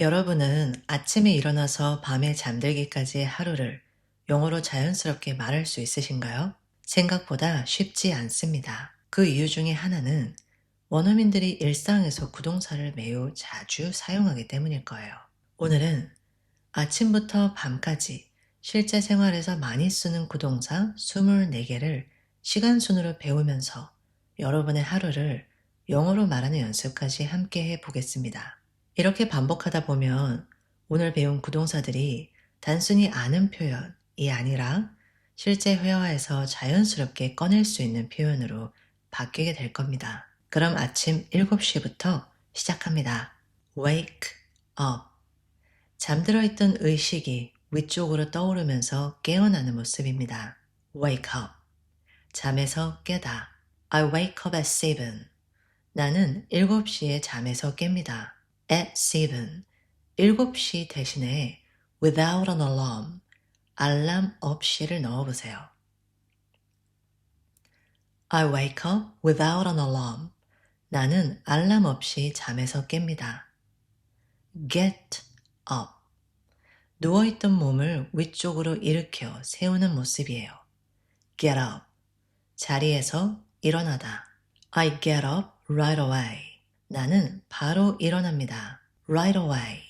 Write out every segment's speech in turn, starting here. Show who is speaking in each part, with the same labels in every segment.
Speaker 1: 여러분은 아침에 일어나서 밤에 잠들기까지의 하루를 영어로 자연스럽게 말할 수 있으신가요? 생각보다 쉽지 않습니다. 그 이유 중에 하나는 원어민들이 일상에서 구동사를 매우 자주 사용하기 때문일 거예요. 오늘은 아침부터 밤까지 실제 생활에서 많이 쓰는 구동사 24개를 시간 순으로 배우면서 여러분의 하루를 영어로 말하는 연습까지 함께 해 보겠습니다. 이렇게 반복하다 보면 오늘 배운 구동사들이 단순히 아는 표현이 아니라 실제 회화에서 자연스럽게 꺼낼 수 있는 표현으로 바뀌게 될 겁니다. 그럼 아침 7시부터 시작합니다. Wake up. 잠들어 있던 의식이 위쪽으로 떠오르면서 깨어나는 모습입니다. Wake up. 잠에서 깨다. I wake up at 7. 나는 7시에 잠에서 깹니다. At 7. 7시 대신에 without an alarm. 알람 없이를 넣어보세요. I wake up without an alarm. 나는 알람 없이 잠에서 깹니다. Get up. 누워있던 몸을 위쪽으로 일으켜 세우는 모습이에요. Get up. 자리에서 일어나다. I get up right away. 나는 바로 일어납니다. Right away.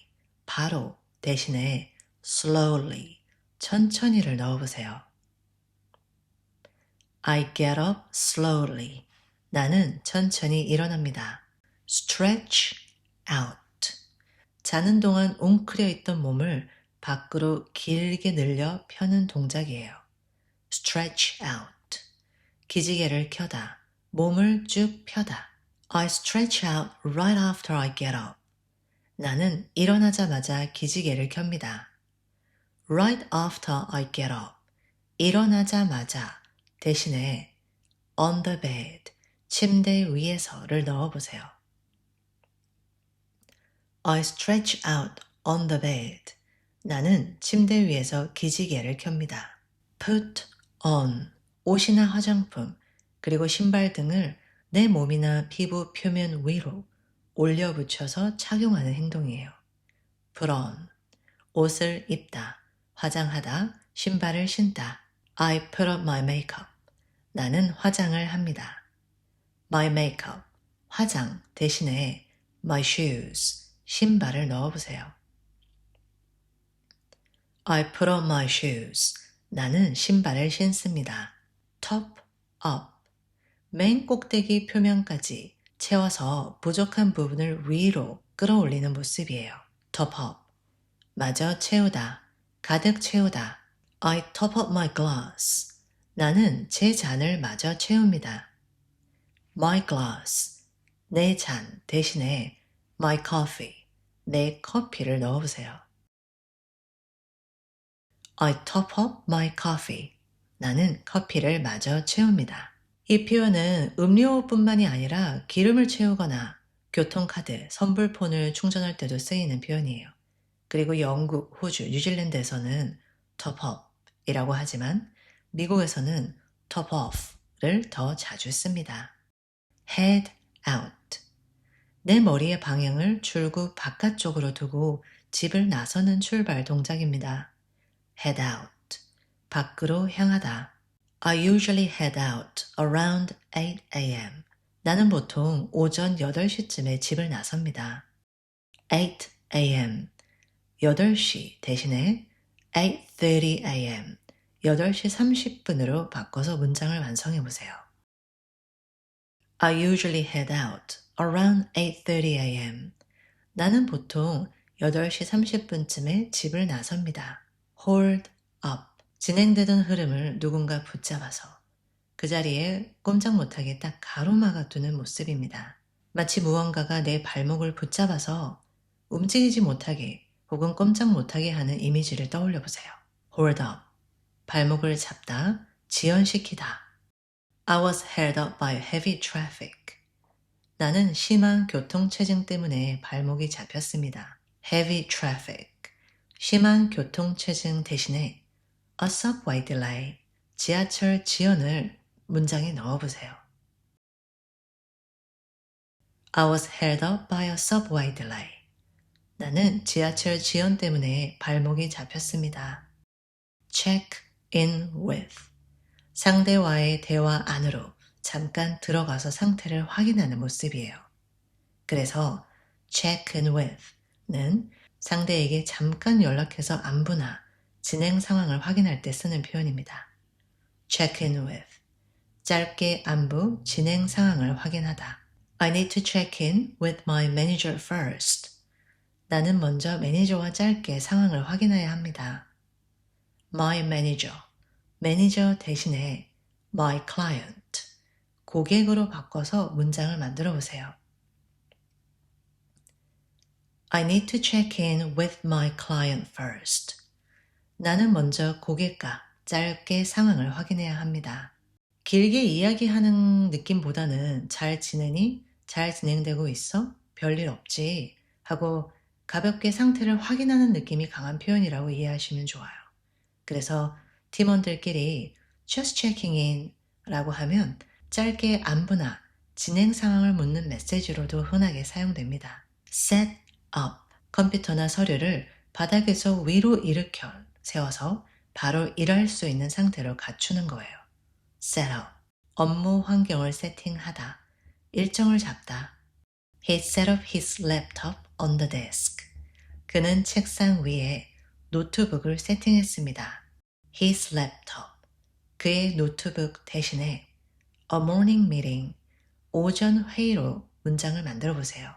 Speaker 1: 바로 대신에 slowly. 천천히를 넣어보세요. I get up slowly. 나는 천천히 일어납니다. Stretch out. 자는 동안 웅크려 있던 몸을 밖으로 길게 늘려 펴는 동작이에요. Stretch out. 기지개를 켜다. 몸을 쭉 펴다. I stretch out right after I get up. 나는 일어나자마자 기지개를 켭니다. Right after I get up. 일어나자마자 대신에 on the bed. 침대 위에서를 넣어보세요. I stretch out on the bed. 나는 침대 위에서 기지개를 켭니다. Put on. 옷이나 화장품, 그리고 신발 등을 내 몸이나 피부 표면 위로 올려 붙여서 착용하는 행동이에요. Put on. 옷을 입다, 화장하다, 신발을 신다. I put on my makeup. 나는 화장을 합니다. My makeup. 화장 대신에 my shoes. 신발을 넣어보세요. I put on my shoes. 나는 신발을 신습니다. Top up. 맨 꼭대기 표면까지 채워서 부족한 부분을 위로 끌어올리는 모습이에요. Top up. 마저 채우다, 가득 채우다. I top up my glass. 나는 제 잔을 마저 채웁니다. My glass. 내 잔 대신에 my coffee. 내 커피를 넣어보세요. I top up my coffee. 나는 커피를 마저 채웁니다. 이 표현은 음료뿐만이 아니라 기름을 채우거나 교통카드, 선불폰을 충전할 때도 쓰이는 표현이에요. 그리고 영국, 호주, 뉴질랜드에서는 top up이라고 하지만 미국에서는 top off를 더 자주 씁니다. head out. 내 머리의 방향을 출구 바깥쪽으로 두고 집을 나서는 출발 동작입니다. head out. 밖으로 향하다. I usually head out around 8 a.m. 나는 보통 오전 8시쯤에 집을 나섭니다. 8 a.m. 8시 대신에 8:30 a.m. 8시 30분으로 바꿔서 문장을 완성해 보세요. I usually head out around 8:30 a.m. 나는 보통 8시 30분쯤에 집을 나섭니다. Hold up. 진행되던 흐름을 누군가 붙잡아서 그 자리에 꼼짝 못하게 딱 가로막아 두는 모습입니다. 마치 무언가가 내 발목을 붙잡아서 움직이지 못하게 혹은 꼼짝 못하게 하는 이미지를 떠올려 보세요. Hold up. 발목을 잡다, 지연시키다. I was held up by heavy traffic. 나는 심한 교통체증 때문에 발목이 잡혔습니다. Heavy traffic. 심한 교통체증 대신에 A subway delay. 지하철 지연을 문장에 넣어보세요. I was held up by a subway delay. 나는 지하철 지연 때문에 발목이 잡혔습니다. check in with. 상대와의 대화 안으로 잠깐 들어가서 상태를 확인하는 모습이에요. 그래서 check in with는 상대에게 잠깐 연락해서 안부나 진행 상황을 확인할 때 쓰는 표현입니다. check in with. 짧게 안부, 진행 상황을 확인하다. I need to check in with my manager first. 나는 먼저 매니저와 짧게 상황을 확인해야 합니다. My manager. 매니저 대신에 my client. 고객으로 바꿔서 문장을 만들어 보세요. I need to check in with my client first. 나는 먼저 고객과 짧게 상황을 확인해야 합니다. 길게 이야기하는 느낌보다는 잘 지내니? 잘 진행되고 있어? 별일 없지? 하고 가볍게 상태를 확인하는 느낌이 강한 표현이라고 이해하시면 좋아요. 그래서 팀원들끼리 just checking in 라고 하면 짧게 안부나 진행 상황을 묻는 메시지로도 흔하게 사용됩니다. set up. 컴퓨터나 서류를 바닥에서 위로 일으켜 세워서 바로 일할 수 있는 상태로 갖추는 거예요. set up. 업무 환경을 세팅하다. 일정을 잡다. He set up his laptop on the desk. 그는 책상 위에 노트북을 세팅했습니다. His laptop. 그의 노트북 대신에 a morning meeting. 오전 회의로 문장을 만들어 보세요.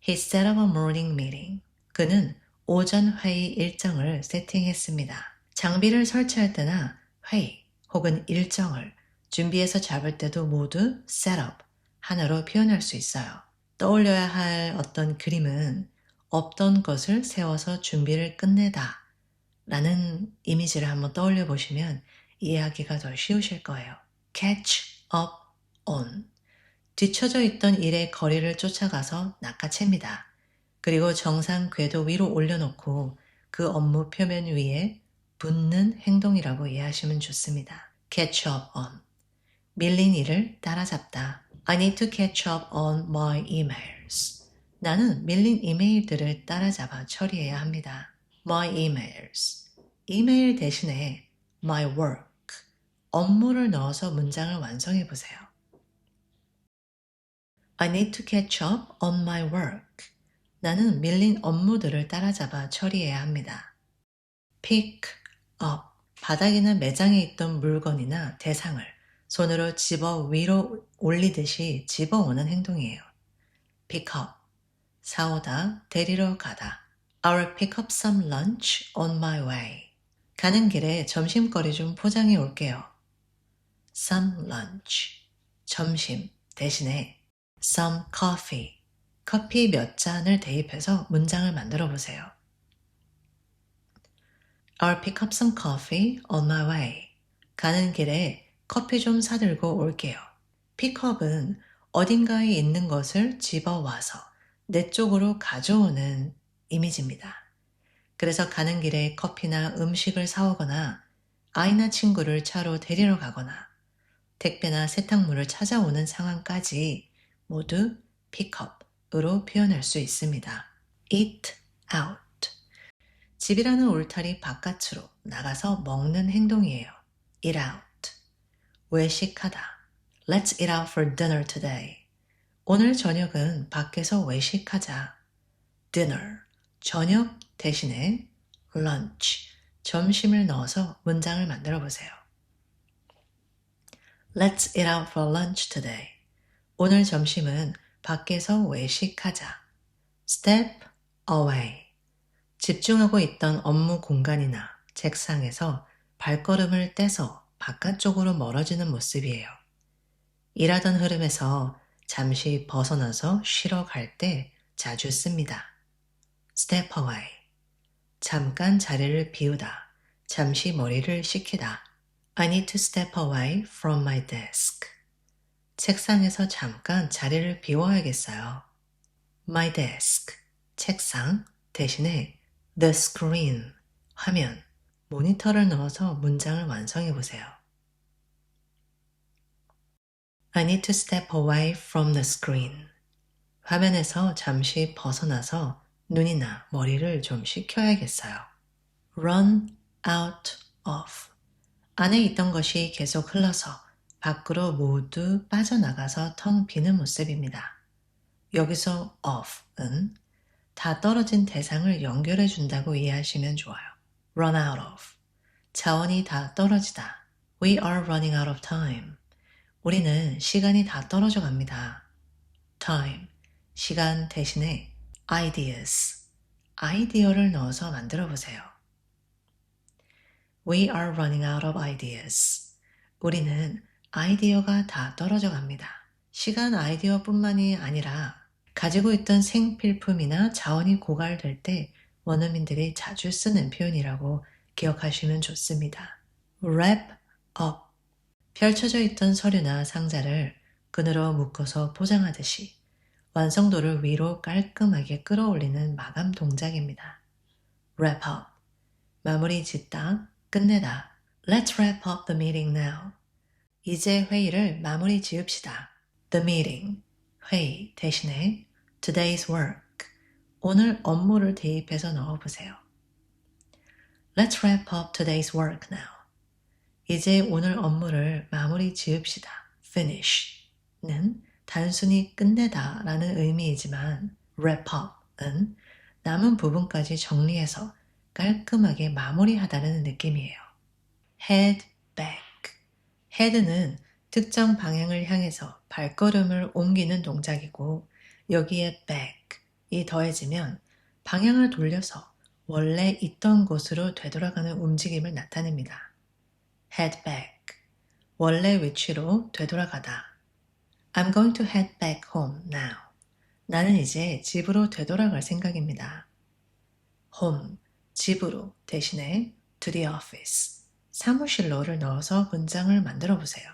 Speaker 1: He set up a morning meeting. 그는 오전 회의 일정을 세팅했습니다. 장비를 설치할 때나 회의 혹은 일정을 준비해서 잡을 때도 모두 set up 하나로 표현할 수 있어요. 떠올려야 할 어떤 그림은 없던 것을 세워서 준비를 끝내다 라는 이미지를 한번 떠올려 보시면 이해하기가 더 쉬우실 거예요. catch up on. 뒤처져 있던 일의 거리를 쫓아가서 낚아챕니다. 그리고 정상 궤도 위로 올려놓고 그 업무 표면 위에 붙는 행동이라고 이해하시면 좋습니다. catch up on. 밀린 일을 따라잡다. I need to catch up on my emails. 나는 밀린 이메일들을 따라잡아 처리해야 합니다. My emails. 이메일 대신에 my work. 업무를 넣어서 문장을 완성해 보세요. I need to catch up on my work. 나는 밀린 업무들을 따라잡아 처리해야 합니다. pick up. 바닥이나 매장에 있던 물건이나 대상을 손으로 집어 위로 올리듯이 집어오는 행동이에요. pick up. 사오다, 데리러 가다. I'll pick up some lunch on my way. 가는 길에 점심거리 좀 포장해 올게요. some lunch. 점심 대신에 some coffee. 커피 몇 잔을 대입해서 문장을 만들어 보세요. I'll pick up some coffee on my way. 가는 길에 커피 좀 사들고 올게요. pickup은 어딘가에 있는 것을 집어와서 내 쪽으로 가져오는 이미지입니다. 그래서 가는 길에 커피나 음식을 사오거나 아이나 친구를 차로 데리러 가거나 택배나 세탁물을 찾아오는 상황까지 모두 pickup으로 표현할 수 있습니다. eat out. 집이라는 울타리 바깥으로 나가서 먹는 행동이에요. eat out. 외식하다. Let's eat out for dinner today. 오늘 저녁은 밖에서 외식하자. dinner. 저녁 대신에 lunch. 점심을 넣어서 문장을 만들어 보세요. Let's eat out for lunch today. 오늘 점심은 밖에서 외식하자. Step away. 집중하고 있던 업무 공간이나 책상에서 발걸음을 떼서 바깥쪽으로 멀어지는 모습이에요. 일하던 흐름에서 잠시 벗어나서 쉬러 갈 때 자주 씁니다. Step away. 잠깐 자리를 비우다. 잠시 머리를 식히다. I need to step away from my desk. 책상에서 잠깐 자리를 비워야겠어요. My desk. 책상 대신에 the screen. 화면. 모니터를 넣어서 문장을 완성해 보세요. I need to step away from the screen. 화면에서 잠시 벗어나서 눈이나 머리를 좀 식혀야겠어요. run out of. 안에 있던 것이 계속 흘러서 밖으로 모두 빠져나가서 텅 비는 모습입니다. 여기서 of은 다 떨어진 대상을 연결해 준다고 이해하시면 좋아요. run out of. 자원이 다 떨어지다. We are running out of time. 우리는 시간이 다 떨어져 갑니다. time. 시간 대신에 ideas. 아이디어를 넣어서 만들어 보세요. We are running out of ideas. 우리는 아이디어가 다 떨어져 갑니다. 시간 아이디어뿐만이 아니라 가지고 있던 생필품이나 자원이 고갈될 때 원어민들이 자주 쓰는 표현이라고 기억하시면 좋습니다. wrap up. 펼쳐져 있던 서류나 상자를 끈으로 묶어서 포장하듯이 완성도를 위로 깔끔하게 끌어올리는 마감 동작입니다. wrap up. 마무리 짓다, 끝내다. Let's wrap up the meeting now. 이제 회의를 마무리 지읍시다. The meeting, 회의 대신에 today's work, 오늘 업무를 대입해서 넣어보세요. Let's wrap up today's work now. 이제 오늘 업무를 마무리 지읍시다. finish는 단순히 끝내다 라는 의미이지만 wrap up은 남은 부분까지 정리해서 깔끔하게 마무리하다는 느낌이에요. head back. head는 특정 방향을 향해서 발걸음을 옮기는 동작이고 여기에 back이 더해지면 방향을 돌려서 원래 있던 곳으로 되돌아가는 움직임을 나타냅니다. head back. 원래 위치로 되돌아가다. I'm going to head back home now. 나는 이제 집으로 되돌아갈 생각입니다. home, 집으로 대신에 to the office, 사무실로를 넣어서 문장을 만들어 보세요.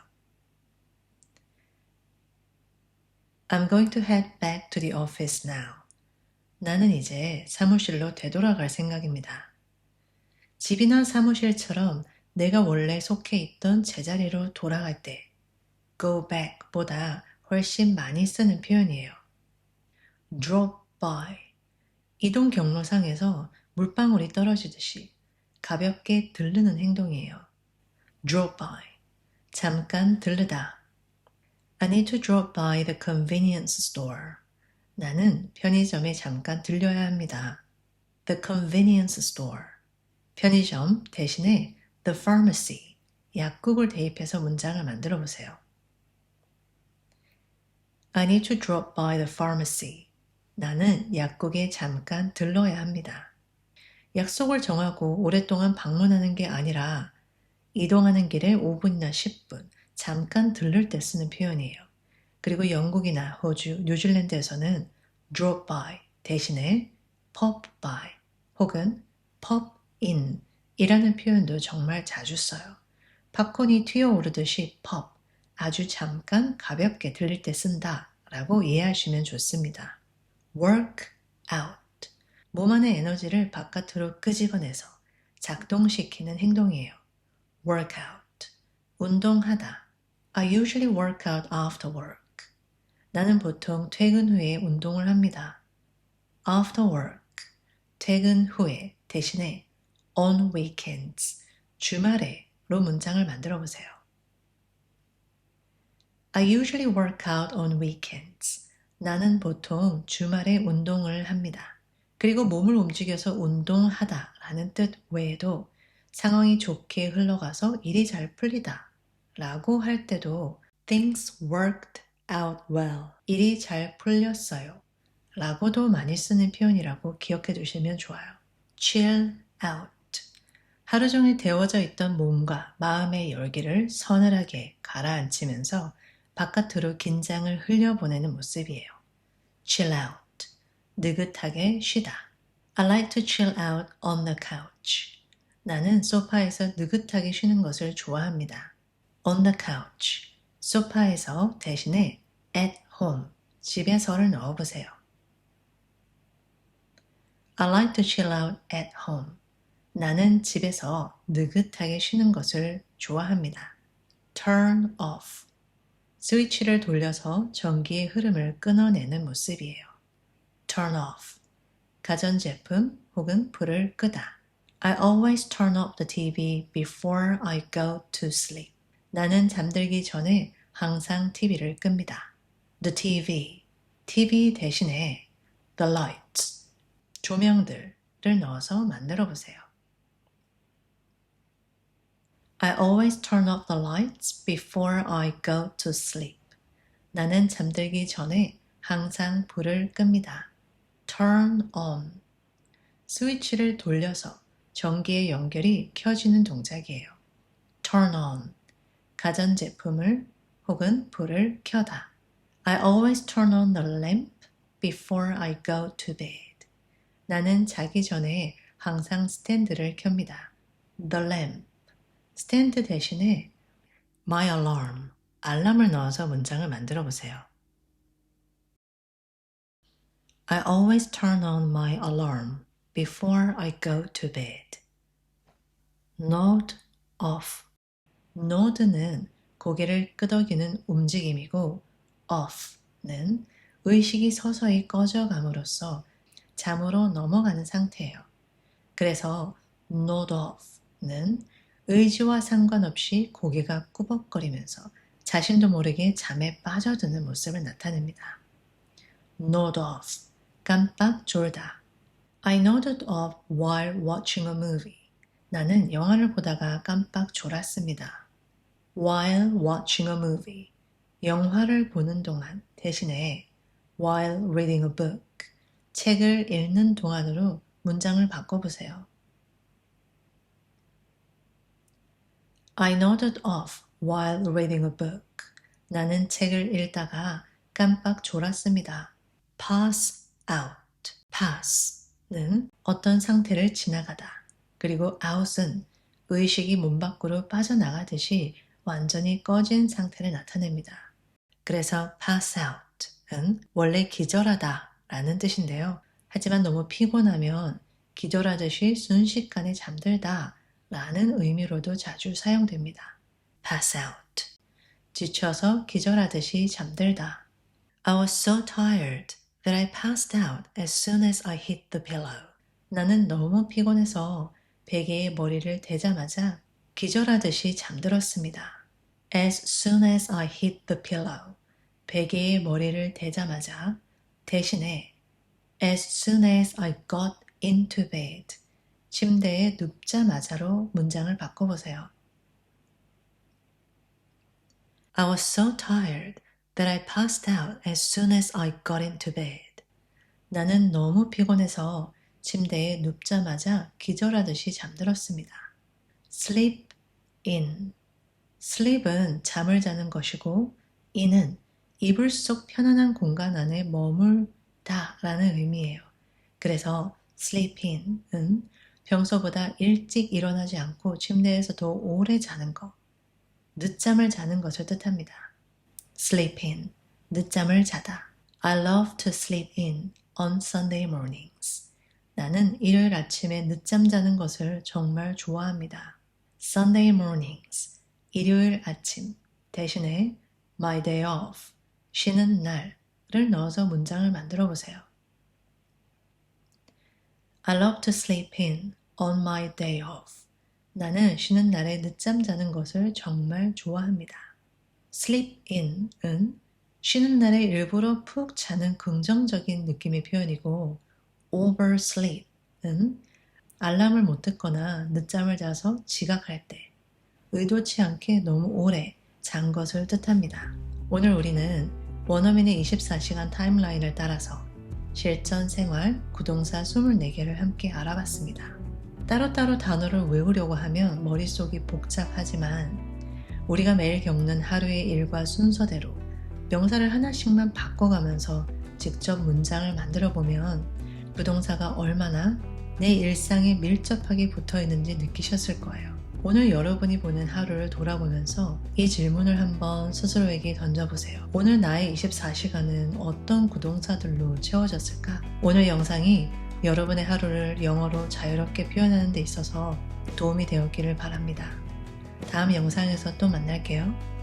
Speaker 1: I'm going to head back to the office now. 나는 이제 사무실로 되돌아갈 생각입니다. 집이나 사무실처럼 내가 원래 속해 있던 제자리로 돌아갈 때 go back보다 훨씬 많이 쓰는 표현이에요. drop by. 이동 경로상에서 물방울이 떨어지듯이 가볍게 들르는 행동이에요. drop by. 잠깐 들르다. I need to drop by the convenience store. 나는 편의점에 잠깐 들려야 합니다. The convenience store. 편의점 대신에 the pharmacy. 약국을 대입해서 문장을 만들어 보세요. I need to drop by the pharmacy. 나는 약국에 잠깐 들러야 합니다. 약속을 정하고 오랫동안 방문하는 게 아니라 이동하는 길에 5분이나 10분 잠깐 들를 때 쓰는 표현이에요. 그리고 영국이나 호주, 뉴질랜드에서는 drop by 대신에 pop by 혹은 pop in 이라는 표현도 정말 자주 써요. 팝콘이 튀어오르듯이 pop, 아주 잠깐 가볍게 들릴 때 쓴다 라고 이해하시면 좋습니다. work out. 몸 안의 에너지를 바깥으로 끄집어내서 작동시키는 행동이에요. work out. 운동하다. I usually work out after work. 나는 보통 퇴근 후에 운동을 합니다. after work. 퇴근 후에 대신에 on weekends. 주말에로 문장을 만들어 보세요. I usually work out on weekends. 나는 보통 주말에 운동을 합니다. 그리고 몸을 움직여서 운동하다 라는 뜻 외에도 상황이 좋게 흘러가서 일이 잘 풀리다 라고 할 때도 things worked out well. 일이 잘 풀렸어요 라고도 많이 쓰는 표현이라고 기억해 두시면 좋아요. chill out. 하루 종일 데워져 있던 몸과 마음의 열기를 서늘하게 가라앉히면서 바깥으로 긴장을 흘려보내는 모습이에요. chill out. 느긋하게 쉬다. I like to chill out on the couch. 나는 소파에서 느긋하게 쉬는 것을 좋아합니다. on the couch. 소파에서 대신에 at home. 집에서를 넣어보세요. I like to chill out at home. 나는 집에서 느긋하게 쉬는 것을 좋아합니다. turn off. 스위치를 돌려서 전기의 흐름을 끊어내는 모습이에요. turn off. 가전제품 혹은 불을 끄다. I always turn off the TV before I go to sleep. 나는 잠들기 전에 항상 TV를 끕니다. The TV. TV 대신에 the lights. 조명들을 넣어서 만들어 보세요. I always turn off the lights before I go to sleep. 나는 잠들기 전에 항상 불을 끕니다. turn on. 스위치를 돌려서 전기의 연결이 켜지는 동작이에요. turn on. 가전제품을 혹은 불을 켜다. I always turn on the lamp before I go to bed. 나는 자기 전에 항상 스탠드를 켭니다. The lamp. 스탠드 대신에 my alarm. 알람을 넣어서 문장을 만들어 보세요. I always turn on my alarm before I go to bed. nod off. nod는 고개를 끄덕이는 움직임이고 off는 의식이 서서히 꺼져감으로써 잠으로 넘어가는 상태예요. 그래서 nod off는 의지와 상관없이 고개가 꾸벅거리면서 자신도 모르게 잠에 빠져드는 모습을 나타냅니다. nod off. 깜빡 졸다. I nodded off while watching a movie. 나는 영화를 보다가 깜빡 졸았습니다. while watching a movie. 영화를 보는 동안 대신에 while reading a book. 책을 읽는 동안으로 문장을 바꿔보세요. I nodded off while reading a book. 나는 책을 읽다가 깜빡 졸았습니다. pass out. pass는 어떤 상태를 지나가다. 그리고 out은 의식이 몸 밖으로 빠져나가듯이 완전히 꺼진 상태를 나타냅니다. 그래서 pass out은 원래 기절하다 라는 뜻인데요. 하지만 너무 피곤하면 기절하듯이 순식간에 잠들다 라는 의미로도 자주 사용됩니다. pass out. 지쳐서 기절하듯이 잠들다. I was so tired that I passed out as soon as I hit the pillow. 나는 너무 피곤해서 베개에 머리를 대자마자 기절하듯이 잠들었습니다. As soon as I hit the pillow. 베개에 머리를 대자마자 대신에 as soon as I got into bed. 침대에 눕자마자로 문장을 바꿔보세요. I was so tired that I passed out as soon as I got into bed. 나는 너무 피곤해서 침대에 눕자마자 기절하듯이 잠들었습니다. sleep in. sleep은 잠을 자는 것이고 in은 이불 속 편안한 공간 안에 머물다 라는 의미예요. 그래서 sleep in은 평소보다 일찍 일어나지 않고 침대에서 더 오래 자는 것, 늦잠을 자는 것을 뜻합니다. sleep in, 늦잠을 자다. I love to sleep in on Sunday mornings. 나는 일요일 아침에 늦잠 자는 것을 정말 좋아합니다. Sunday mornings, 일요일 아침 대신에 my day off, 쉬는 날을 넣어서 문장을 만들어 보세요. I love to sleep in on my day off. 나는 쉬는 날에 늦잠 자는 것을 정말 좋아합니다. sleep in은 쉬는 날에 일부러 푹 자는 긍정적인 느낌의 표현이고 oversleep은 알람을 못 듣거나 늦잠을 자서 지각할 때 의도치 않게 너무 오래 잔 것을 뜻합니다. 오늘 우리는 원어민의 24시간 타임라인을 따라서 실전 생활 구동사 24개를 함께 알아봤습니다. 따로따로 단어를 외우려고 하면 머릿속이 복잡하지만 우리가 매일 겪는 하루의 일과 순서대로 명사를 하나씩만 바꿔가면서 직접 문장을 만들어 보면 부동사가 얼마나 내 일상에 밀접하게 붙어 있는지 느끼셨을 거예요. 오늘 여러분이 보는 하루를 돌아보면서 이 질문을 한번 스스로에게 던져보세요. 오늘 나의 24시간은 어떤 구동사들로 채워졌을까? 오늘 영상이 여러분의 하루를 영어로 자유롭게 표현하는 데 있어서 도움이 되었기를 바랍니다. 다음 영상에서 또 만날게요.